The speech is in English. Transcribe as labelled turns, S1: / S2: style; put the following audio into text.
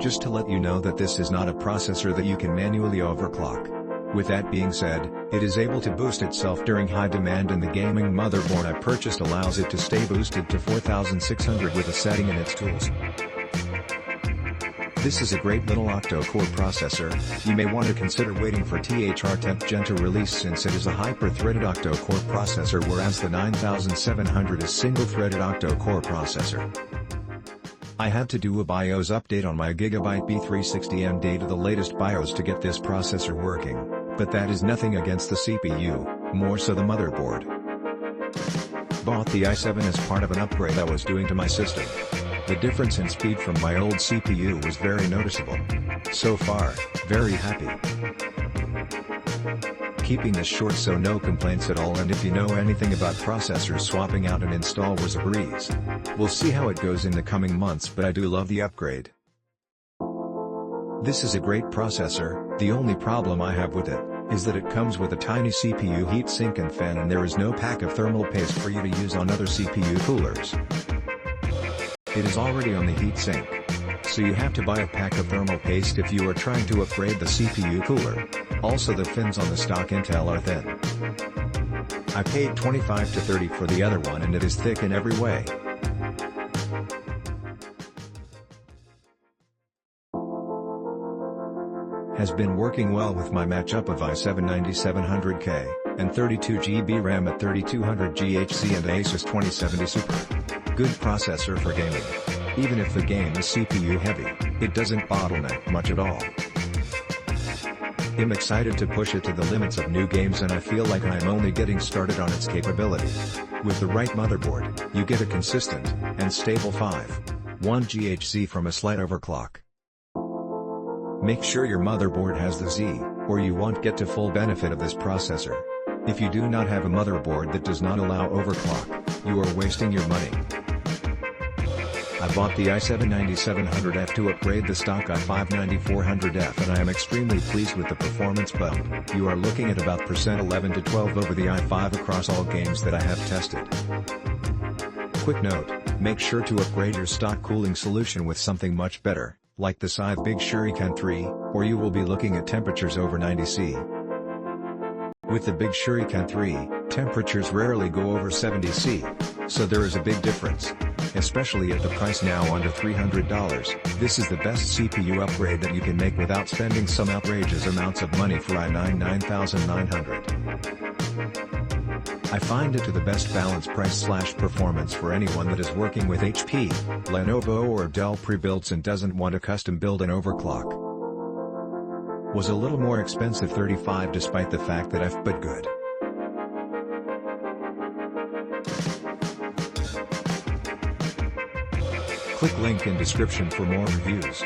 S1: Just to let you know that this is not a processor that you can manually overclock. With that being said, it is able to boost itself during high demand and the gaming motherboard I purchased allows it to stay boosted to 4600 with a setting in its tools. This is a great little octo-core processor. You may want to consider waiting for THR 10th Gen to release since it is a hyper-threaded octo-core processor whereas the 9700 is single-threaded octo-core processor. I had to do a BIOS update on my Gigabyte B360M to the latest BIOS to get this processor working, but that is nothing against the CPU, more so the motherboard. Bought the i7 as part of an upgrade I was doing to my system. The difference in speed from my old CPU was very noticeable. So far, very happy. Keeping this short so no complaints at all, and if you know anything about processors, swapping out an install was a breeze. We'll see how it goes in the coming months, but I do love the upgrade. This is a great processor. The only problem I have with it is that it comes with a tiny CPU heatsink and fan, and there is no pack of thermal paste for you to use on other CPU coolers. It is already on the heatsink, so you have to buy a pack of thermal paste if you are trying to upgrade the CPU cooler. Also, the fins on the stock Intel are thin. I paid $25 to $30 for the other one and it is thick in every way. Has been working well with my matchup of i7-9700K, and 32GB RAM at 3200 GHz and Asus 2070 Super. Good processor for gaming. Even if the game is CPU heavy, it doesn't bottleneck much at all. I'm excited to push it to the limits of new games, and I feel like I'm only getting started on its capabilities. With the right motherboard, you get a consistent and stable 5.1 GHz from a slight overclock. Make sure your motherboard has the Z, or you won't get to full benefit of this processor. If you do not have a motherboard that does not allow overclock, you are wasting your money. I bought the i7-9700F to upgrade the stock i5-9400F, and I am extremely pleased with the performance bump. You are looking at about 11 to 12 over the i5 across all games that I have tested. Quick note, make sure to upgrade your stock cooling solution with something much better, like the Scythe Big Shuriken 3, or you will be looking at temperatures over 90°C. With the Big Shuriken 3, temperatures rarely go over 70°C, so there is a big difference. Especially at the price now under $300, this is the best CPU upgrade that you can make without spending some outrageous amounts of money for i9-9900. I find it to the best balance price/performance for anyone that is working with HP, Lenovo or Dell pre-builds and doesn't want a custom build and overclock. Was a little more expensive, $35, despite the fact that but good. Click link in description for more reviews.